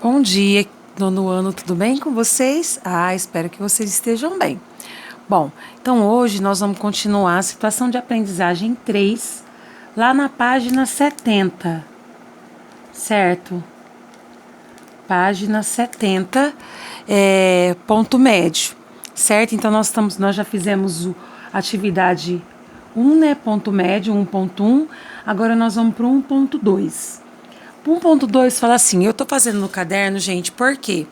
Bom dia, nono ano, tudo bem com vocês? Espero que vocês estejam bem. Bom, então hoje nós vamos continuar a situação de aprendizagem 3, lá na página 70, certo? Página 70, ponto médio, certo? Então nós já fizemos a atividade 1, né? Ponto médio, 1.1, agora nós vamos para o 1.2. 1.2 fala assim, eu tô fazendo no caderno, gente, por quê?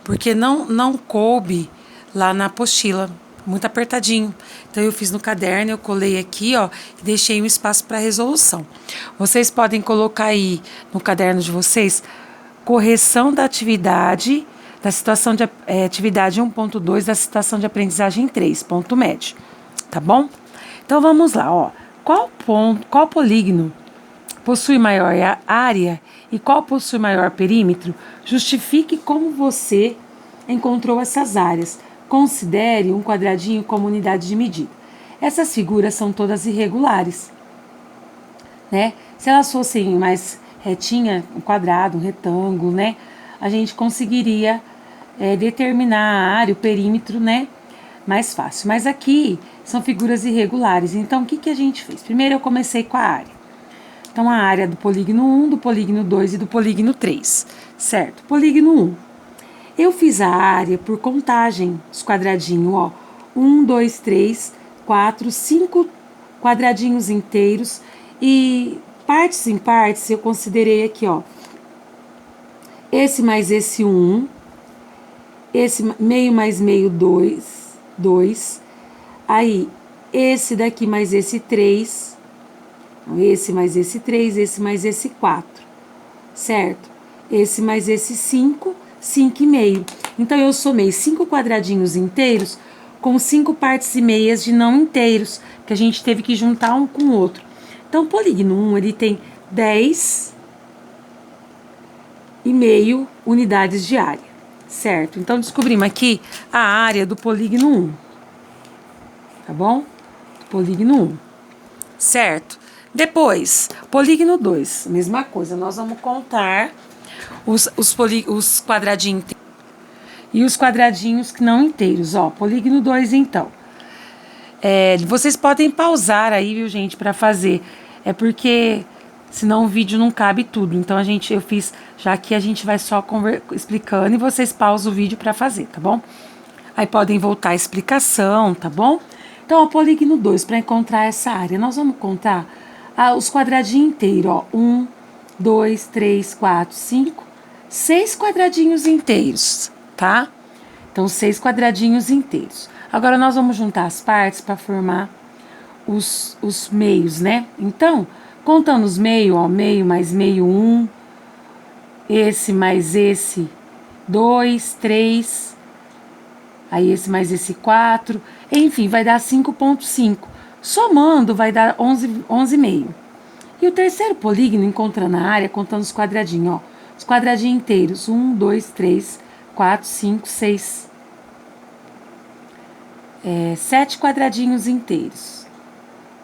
Porque não coube lá na apostila, muito apertadinho. Então eu fiz no caderno, eu colei aqui, ó, e deixei um espaço para resolução. Vocês podem colocar aí no caderno de vocês correção da atividade, da situação de atividade 1.2, da situação de aprendizagem 3, ponto médio, tá bom? Então vamos lá, ó. Qual polígono possui maior área e qual possui maior perímetro? Justifique como você encontrou essas áreas. Considere um quadradinho como unidade de medida. Essas figuras são todas irregulares, né? Se elas fossem mais retinha, um quadrado, um retângulo, né? A gente conseguiria determinar a área, o perímetro, né? Mais fácil. Mas aqui são figuras irregulares. Então, o que a gente fez? Primeiro eu comecei com a área. Então, a área do polígono 1, do polígono 2 e do polígono 3, certo? Polígono 1. Eu fiz a área por contagem, os quadradinhos, ó. 1, 2, 3, 4, 5 quadradinhos inteiros. E partes em partes eu considerei aqui, ó. Esse mais esse 1. Esse meio mais meio 2. Aí, esse daqui mais esse 3. Esse mais esse 3, esse mais esse 4, certo? Esse mais esse 5, 5,5. Então, eu somei 5 quadradinhos inteiros com 5 partes e meias de não inteiros, que a gente teve que juntar um com o outro. Então, o polígono 1, ele tem 10,5 unidades de área, certo? Então, descobrimos aqui a área do polígono 1, tá bom? Do polígono 1, certo? Depois, polígono 2, mesma coisa, nós vamos contar os quadradinhos e os quadradinhos que não inteiros, ó, polígono 2 então. Vocês podem pausar aí, viu, gente, para fazer, porque senão o vídeo não cabe tudo, então eu fiz, já que a gente vai só explicando e vocês pausam o vídeo para fazer, tá bom? Aí podem voltar a explicação, tá bom? Então, ó, polígono 2, para encontrar essa área, nós vamos contar os quadradinhos inteiros, ó. 1, 2, 3, 4, 5, 6 quadradinhos inteiros, tá? Então, 6 quadradinhos inteiros. Agora, nós vamos juntar as partes para formar os meios, né? Então, contando os meios, ó, meio mais meio 1, esse mais esse 2, 3, aí esse mais esse 4, enfim, vai dar 5,5. Somando, vai dar 11,5. E o terceiro polígono, encontrando a área, contando os quadradinhos, ó. Os quadradinhos inteiros. 1, 2, 3, 4, 5, 6. 7 quadradinhos inteiros.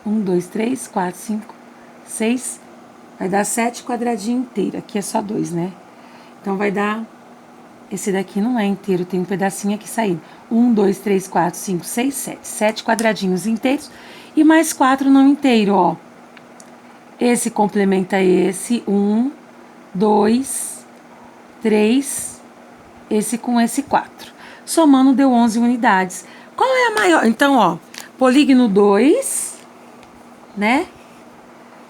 1, 2, 3, 4, 5, 6. Vai dar 7 quadradinhos inteiros. Aqui é só 2, né? Então, vai dar... Esse daqui não é inteiro, tem um pedacinho aqui saindo. 1, 2, 3, 4, 5, 6, 7. 7 quadradinhos inteiros. E mais 4 não inteiro, ó. Esse complementa esse. 1, 2, 3. Esse com esse 4. Somando deu 11 unidades. Qual é a maior? Então, ó. Polígono 2, né?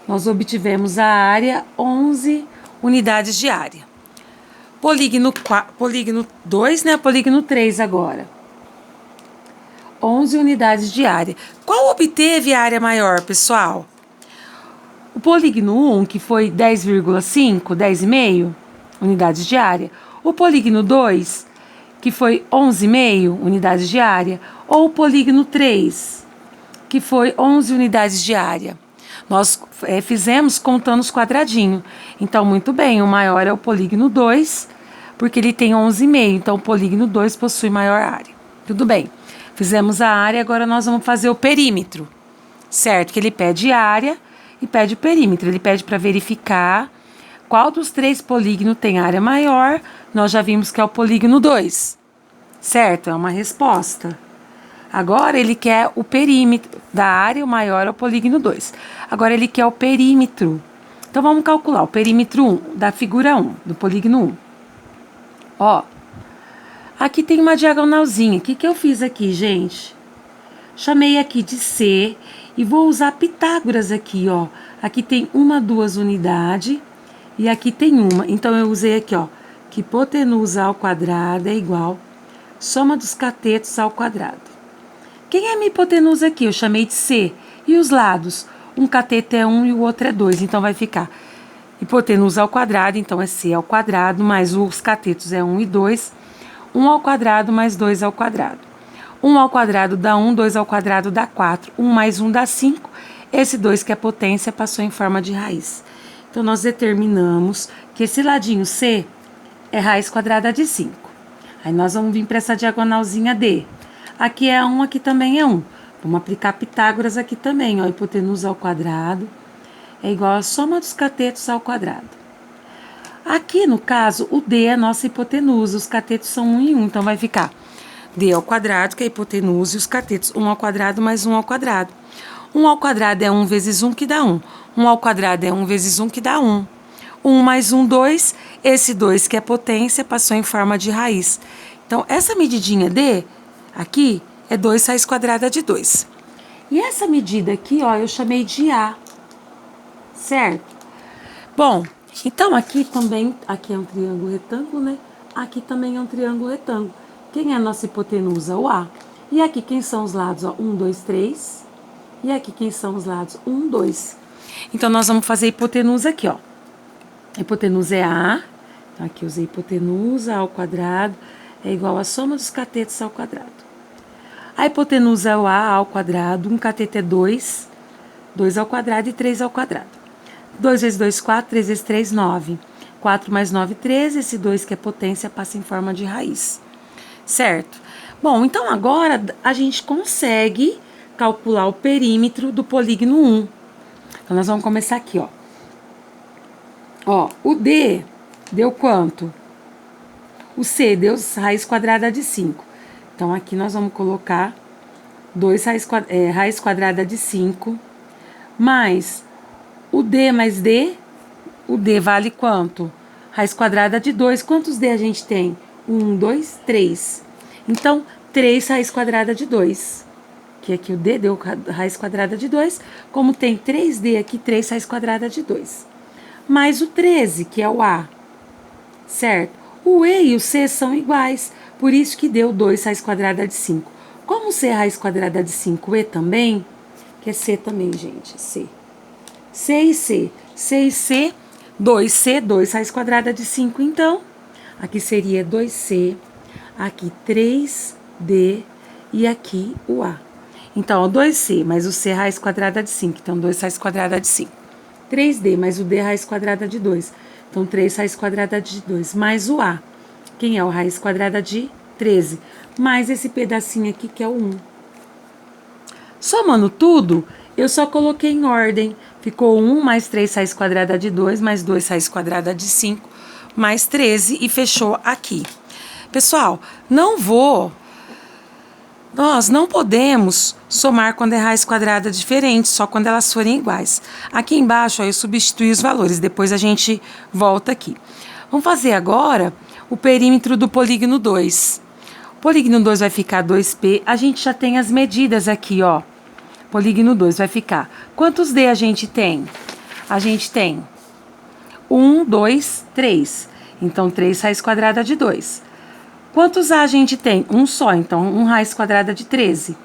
Nós obtivemos a área, 11 unidades de área. Polígono 2, né? Polígono 3 agora. 11 unidades de área. Qual obteve a área maior, pessoal? O polígono 1, que foi 10,5, 10,5 unidades de área. O polígono 2, que foi 11,5 unidades de área. Ou o polígono 3, que foi 11 unidades de área. Nós fizemos contando os quadradinhos. Então, muito bem, o maior é o polígono 2, porque ele tem 11,5. Então, o polígono 2 possui maior área. Tudo bem. Fizemos a área, agora nós vamos fazer o perímetro, certo? Que ele pede área e pede o perímetro. Ele pede para verificar qual dos 3 polígonos tem área maior? Nós já vimos que é o polígono 2. Certo? É uma resposta. Agora ele quer o perímetro da área, o maior é o polígono 2. Agora ele quer o perímetro. Então vamos calcular o perímetro 1 da figura 1, do polígono 1. Ó, aqui tem uma diagonalzinha. O que eu fiz aqui, gente? Chamei aqui de C e vou usar Pitágoras aqui, ó. Aqui tem 1, 2 unidades e aqui tem 1. Então eu usei aqui, ó, que hipotenusa ao quadrado é igual soma dos catetos ao quadrado. Quem é a minha hipotenusa aqui? Eu chamei de C. E os lados? Um cateto é 1 e o outro é 2. Então, vai ficar hipotenusa ao quadrado, então é C ao quadrado, mais os catetos é 1 e 2. 1 ao quadrado mais 2 ao quadrado. 1 ao quadrado dá 1, 2 ao quadrado dá 4. 1 mais 1 dá 5. Esse 2, que é potência, passou em forma de raiz. Então, nós determinamos que esse ladinho C é raiz quadrada de 5. Aí, nós vamos vir para essa diagonalzinha D. Aqui é 1, aqui também é 1. Vamos aplicar Pitágoras aqui também, ó. Hipotenusa ao quadrado é igual a soma dos catetos ao quadrado. Aqui, no caso, o D é a nossa hipotenusa. Os catetos são 1 e 1, então vai ficar D ao quadrado, que é a hipotenusa, e os catetos 1 ao quadrado mais 1 ao quadrado. 1 ao quadrado é 1 vezes 1, que dá 1. 1 ao quadrado é 1 vezes 1, que dá 1. 1 mais 1, 2. Esse 2, que é potência, passou em forma de raiz. Então, essa medidinha D aqui é 2 raiz quadrada de 2. E essa medida aqui, ó, eu chamei de A. Certo? Bom, então aqui também, aqui é um triângulo retângulo, né? Aqui também é um triângulo retângulo. Quem é a nossa hipotenusa? O A. E aqui quem são os lados? Ó, 1, 2, 3. E aqui quem são os lados? 1, 2. Então, nós vamos fazer hipotenusa aqui, ó. A hipotenusa é A. Então, aqui eu usei hipotenusa ao quadrado é igual a soma dos catetos ao quadrado. A hipotenusa é o A ao quadrado. Um cateto é 2. 2 ao quadrado e 3 ao quadrado. 2 vezes 2, 4. 3 vezes 3, 9. 4 mais 9, 13. Esse 2, que é potência, passa em forma de raiz. Certo? Bom, então agora a gente consegue calcular o perímetro do polígono 1. Então, nós vamos começar aqui, ó. Ó, o D deu quanto? O C deu raiz quadrada de 5. Então, aqui nós vamos colocar 2 raiz quadrada de 5, mais o D mais D. O D vale quanto? Raiz quadrada de 2. Quantos D a gente tem? 1, 2, 3. Então, 3 raiz quadrada de 2. Que aqui o D deu raiz quadrada de 2. Como tem 3D aqui, 3 raiz quadrada de 2. Mais o 13, que é o A. Certo? O E e o C são iguais. Por isso que deu 2 raiz quadrada de 5. Como C é raiz quadrada de 5, o E também, que é C também, gente. C. C e C. C e C, 2C, 2 raiz quadrada de 5. Então, aqui seria 2C, aqui 3D e aqui o A. Então, ó, 2C mais o C raiz quadrada de 5. Então, 2 raiz quadrada de 5. 3D mais o D raiz quadrada de 2. Então, 3 raiz quadrada de 2. Mais o A. Quem é o raiz quadrada de 13? Mais esse pedacinho aqui, que é o 1. Somando tudo, eu só coloquei em ordem. Ficou 1 mais 3 raiz quadrada de 2, mais 2 raiz quadrada de 5, mais 13 e fechou aqui. Pessoal, nós não podemos somar quando é raiz quadrada diferente, só quando elas forem iguais. Aqui embaixo, ó, eu substituí os valores, depois a gente volta aqui. Vamos fazer agora o perímetro do polígono 2. O polígono 2 vai ficar 2P, a gente já tem as medidas aqui, ó. Polígono 2 vai ficar. Quantos D a gente tem? A gente tem 1, 2, 3. Então, 3 raiz quadrada de 2. Quantos A a gente tem? Um só, então 1 raiz quadrada de 13.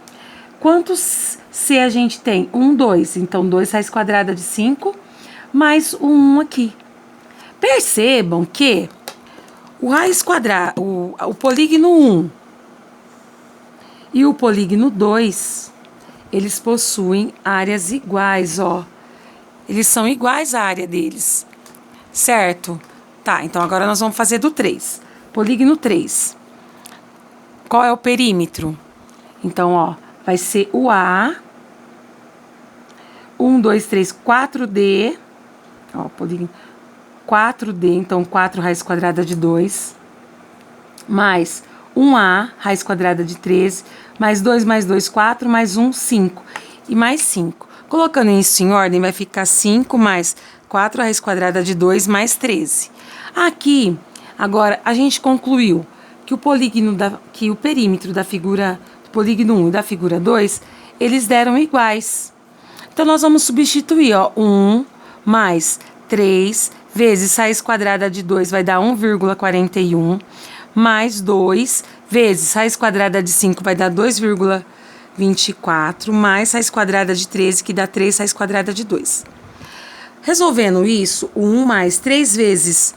Quantos C a gente tem? 1, 2. Então, 2 raiz quadrada de 5, mais o 1 aqui. Percebam que o raiz quadrada, o polígono 1 e o polígono 2, eles possuem áreas iguais, ó. Eles são iguais à área deles, certo? Tá, então agora nós vamos fazer do 3. Polígono 3. Qual é o perímetro? Então, ó, vai ser o A. 1, 2, 3, 4D. Ó, polígono 4D, então 4 raiz quadrada de 2, mais 1A, raiz quadrada de 13, mais 2 mais 2, 4, mais 1, 5, e mais 5. Colocando isso em ordem, vai ficar 5 mais 4 raiz quadrada de 2 mais 13. Aqui, agora, a gente concluiu que o perímetro da figura, do polígono 1 e da figura 2, eles deram iguais. Então, nós vamos substituir, ó, 1 mais 3 vezes raiz quadrada de 2 vai dar 1,41, mais 2 vezes raiz quadrada de 5 vai dar 2,24, mais raiz quadrada de 13, que dá 3 raiz quadrada de 2. Resolvendo isso, o 1 mais 3 vezes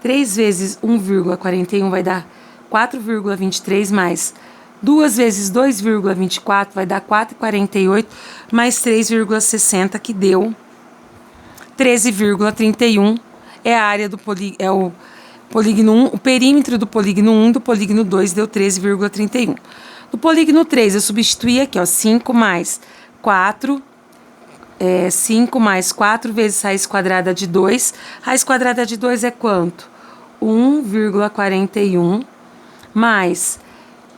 1,41 vai dar 4,23, mais 2 vezes 2,24 vai dar 4,48, mais 3,60, que deu 13,31. É a área do polígono 1, o perímetro do polígono 1 do polígono 2 deu 13,31. No polígono 3, eu substituí aqui, ó, 5 mais 4 vezes raiz quadrada de 2. Raiz quadrada de 2 é quanto? 1,41 mais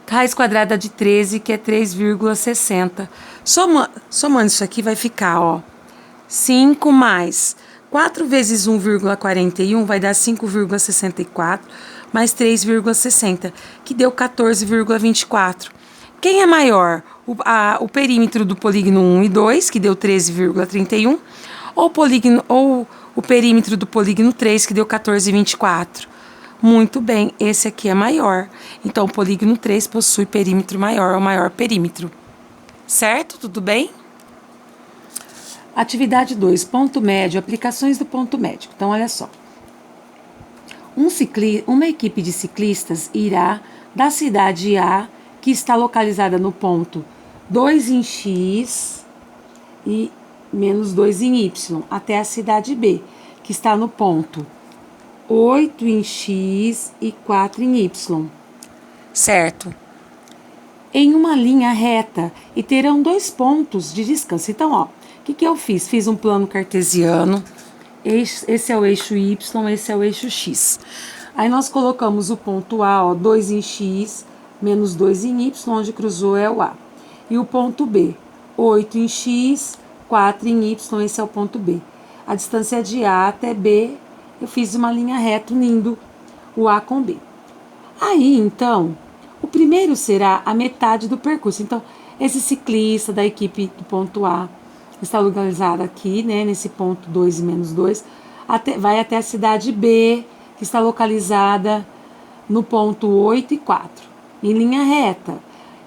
raiz quadrada de 13, que é 3,60. Somando isso aqui vai ficar, ó, 5 mais 4 vezes 1,41 vai dar 5,64, mais 3,60, que deu 14,24. Quem é maior? O perímetro do polígono 1 e 2, que deu 13,31, ou o perímetro do polígono 3, que deu 14,24? Muito bem, esse aqui é maior. Então, o polígono 3 possui perímetro maior, o maior perímetro. Certo? Tudo bem? Atividade 2, ponto médio, aplicações do ponto médio. Então, olha só. Uma equipe de ciclistas irá da cidade A, que está localizada no ponto 2 em X e menos 2 em Y, até a cidade B, que está no ponto 8 em X e 4 em Y. Certo? Em uma linha reta, e terão 2 pontos de descanso. Então, ó, o que eu fiz? Fiz um plano cartesiano, esse é o eixo Y, esse é o eixo X. Aí nós colocamos o ponto A, ó, 2 em X, menos 2 em Y, onde cruzou é o A. E o ponto B, 8 em X, 4 em Y, esse é o ponto B. A distância de A até B, eu fiz uma linha reta unindo o A com B. Aí, então, o primeiro será a metade do percurso. Então, esse ciclista da equipe do ponto A está localizado aqui, né, nesse ponto 2 e menos 2, vai até a cidade B, que está localizada no ponto 8 e 4, em linha reta.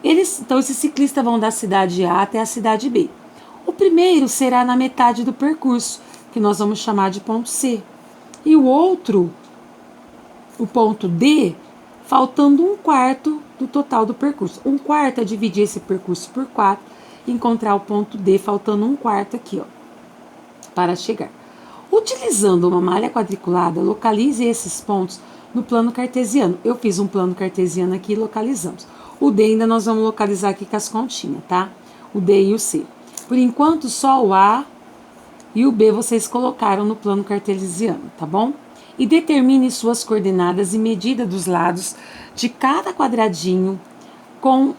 Então, esses ciclistas vão da cidade A até a cidade B. O primeiro será na metade do percurso, que nós vamos chamar de ponto C. E o outro, o ponto D, faltando 1/4 do total do percurso. 1/4 é dividir esse percurso por 4, encontrar o ponto D, faltando 1/4 aqui, ó, para chegar. Utilizando uma malha quadriculada, localize esses pontos no plano cartesiano. Eu fiz um plano cartesiano aqui e localizamos. O D ainda nós vamos localizar aqui com as continhas, tá? O D e o C. Por enquanto, só o A e o B vocês colocaram no plano cartesiano, tá bom? E determine suas coordenadas e medida dos lados de cada quadradinho com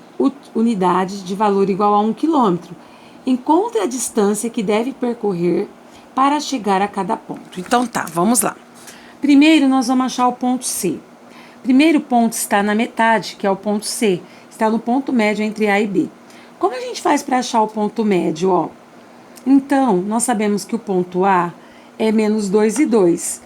unidade de valor igual a 1 km. Encontre a distância que deve percorrer para chegar a cada ponto. Então tá, vamos lá. Primeiro nós vamos achar o ponto C. Primeiro ponto está na metade, que é o ponto C. Está no ponto médio entre A e B. Como a gente faz para achar o ponto médio, ó? Então, nós sabemos que o ponto A é menos 2 e 2.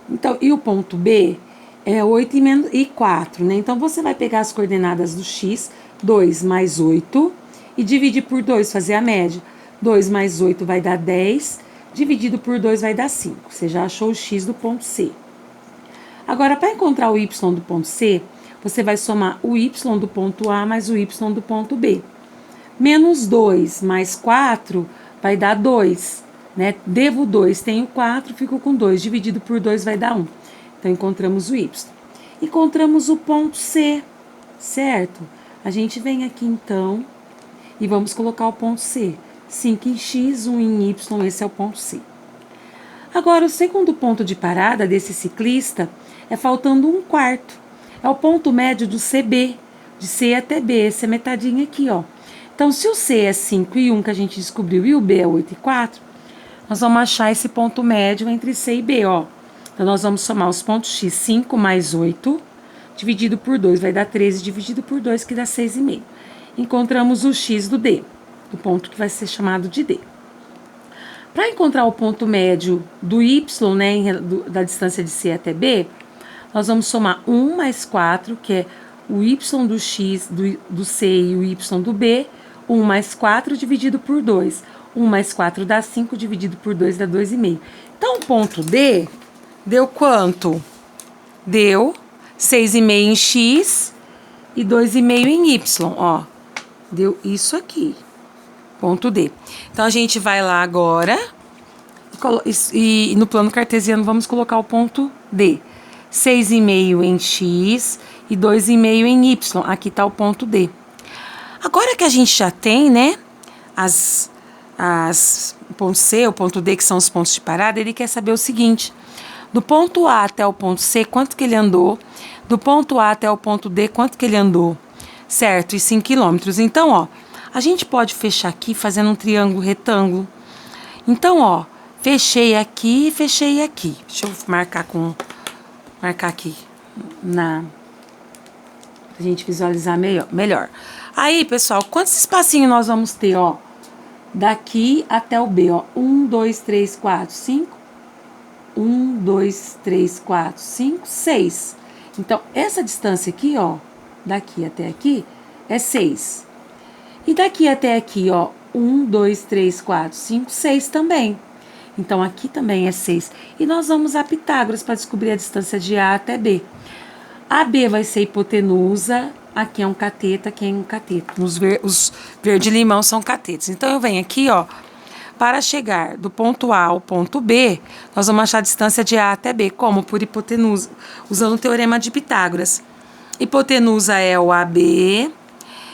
Então, e o ponto B é 8 e 4, né? Então, você vai pegar as coordenadas do X, 2 mais 8, e dividir por 2, fazer a média. 2 mais 8 vai dar 10, dividido por 2 vai dar 5. Você já achou o X do ponto C. Agora, para encontrar o Y do ponto C, você vai somar o Y do ponto A mais o Y do ponto B. Menos 2 mais 4 vai dar 2, né? Devo 2, tenho 4, fico com 2. Dividido por 2 vai dar 1. Então, encontramos o Y. Encontramos o ponto C, certo? A gente vem aqui, então, e vamos colocar o ponto C. 5 em X, 1 em Y, esse é o ponto C. Agora, o segundo ponto de parada desse ciclista é faltando 1/4. É o ponto médio do CB, de C até B, essa metadinha aqui, ó. Então, se o C é 5 e 1, que a gente descobriu, e o B é 8 e 4, nós vamos achar esse ponto médio entre C e B, ó. Então, nós vamos somar os pontos X, 5 mais 8, dividido por 2, vai dar 13, dividido por 2, que dá 6,5. Encontramos o X do D, do ponto que vai ser chamado de D. Para encontrar o ponto médio do Y, né, da distância de C até B, nós vamos somar 1 mais 4, que é o Y do X do C e o Y do B, 1 mais 4 dividido por 2. 1 mais 4 dá 5, dividido por 2 dá 2,5. Então, o ponto D deu quanto? Deu 6,5 em X e 2,5 em Y, ó. Deu isso aqui, ponto D. Então, a gente vai lá agora e no plano cartesiano vamos colocar o ponto D. 6,5 em X e 2,5 em Y. Aqui está o ponto D. Agora que a gente já tem, né, o ponto C, o ponto D, que são os pontos de parada, ele quer saber o seguinte: do ponto A até o ponto C, quanto que ele andou? Do ponto A até o ponto D, quanto que ele andou? Certo, e 5 quilômetros. Então, ó, a gente pode fechar aqui fazendo um triângulo retângulo. Então, ó, fechei aqui e fechei aqui. Deixa eu marcar aqui pra gente visualizar melhor. Aí, pessoal, quantos espacinhos nós vamos ter, ó? Daqui até o B, ó. 1, 2, 3, 4, 5. 1, 2, 3, 4, 5, 6. Então, essa distância aqui, ó, daqui até aqui, é 6. E daqui até aqui, ó, 1, 2, 3, 4, 5, 6 também. Então, aqui também é 6. E nós vamos a Pitágoras para descobrir a distância de A até B. AB vai ser hipotenusa, aqui é um cateto, aqui é um cateto. Os verde-limão são catetos. Então, eu venho aqui, ó, para chegar do ponto A ao ponto B, nós vamos achar a distância de A até B. Como? Por hipotenusa, usando o teorema de Pitágoras. Hipotenusa é o AB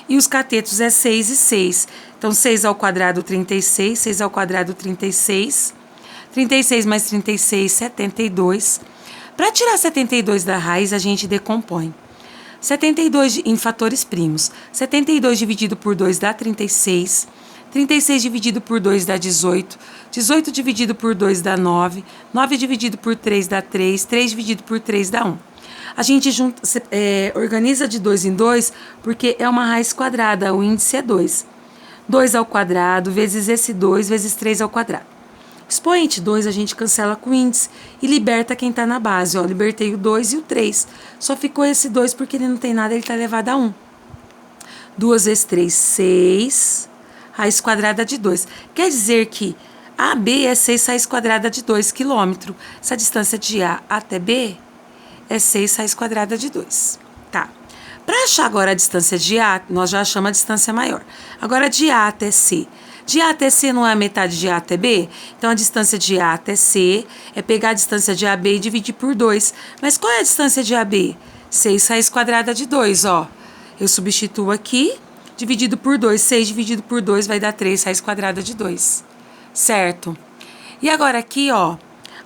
e os catetos é 6 e 6. Então, 6 ao quadrado, 36. 6 ao quadrado, 36. 36 mais 36, 72. Para tirar 72 da raiz, a gente decompõe. 72 em fatores primos. 72 dividido por 2 dá 36. 36 dividido por 2 dá 18. 18 dividido por 2 dá 9. 9 dividido por 3 dá 3. 3 dividido por 3 dá 1. A gente organiza de 2 em 2 porque é uma raiz quadrada, o índice é 2. 2 ao quadrado vezes esse 2 vezes 3 ao quadrado. Expoente 2 a gente cancela com o índice e liberta quem está na base. Ó, libertei o 2 e o 3. Só ficou esse 2 porque ele não tem nada, ele está elevado a 1. 2 vezes 3, 6. Raiz quadrada de 2. Quer dizer que AB é 6 raiz quadrada de 2 quilômetros. Essa distância de A até B é 6 raiz quadrada de 2. Tá. Para achar agora a distância de A, nós já achamos a distância maior. Agora, de A até C. De A até C não é a metade de A até B? Então, a distância de A até C é pegar a distância de AB e dividir por 2. Mas qual é a distância de AB? 6 raiz quadrada de 2, ó. Eu substituo aqui, dividido por 2. 6 dividido por 2 vai dar 3 raiz quadrada de 2. Certo? E agora aqui, ó,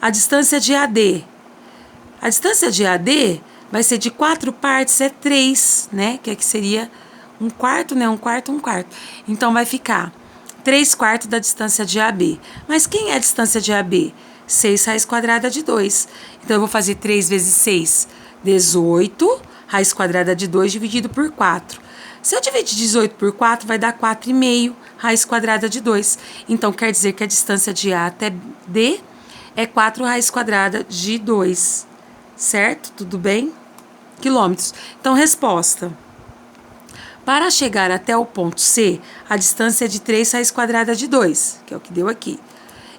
a distância de AD. A distância de AD vai ser de 4 partes, é 3, né? Que aqui seria 1/4, né? 1/4, 1/4. Então, vai ficar 3/4 da distância de AB. Mas quem é a distância de AB? 6 raiz quadrada de 2. Então, eu vou fazer 3 vezes 6, 18, raiz quadrada de 2 dividido por 4. Se eu dividir 18 por 4, vai dar 4,5 raiz quadrada de 2. Então, quer dizer que a distância de A até D é 4 raiz quadrada de 2. Certo? Tudo bem? Quilômetros. Então, resposta. Para chegar até o ponto C, a distância é de 3 raiz quadrada de 2, que é o que deu aqui.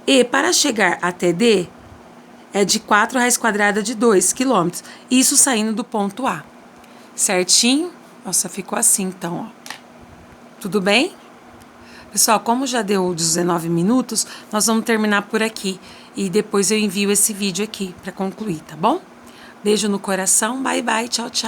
E para chegar até D, é de 4 raiz quadrada de 2 quilômetros. Isso saindo do ponto A. Certinho? Nossa, ficou assim então, ó. Tudo bem? Pessoal, como já deu 19 minutos, nós vamos terminar por aqui. E depois eu envio esse vídeo aqui para concluir, tá bom? Beijo no coração, bye bye, tchau, tchau.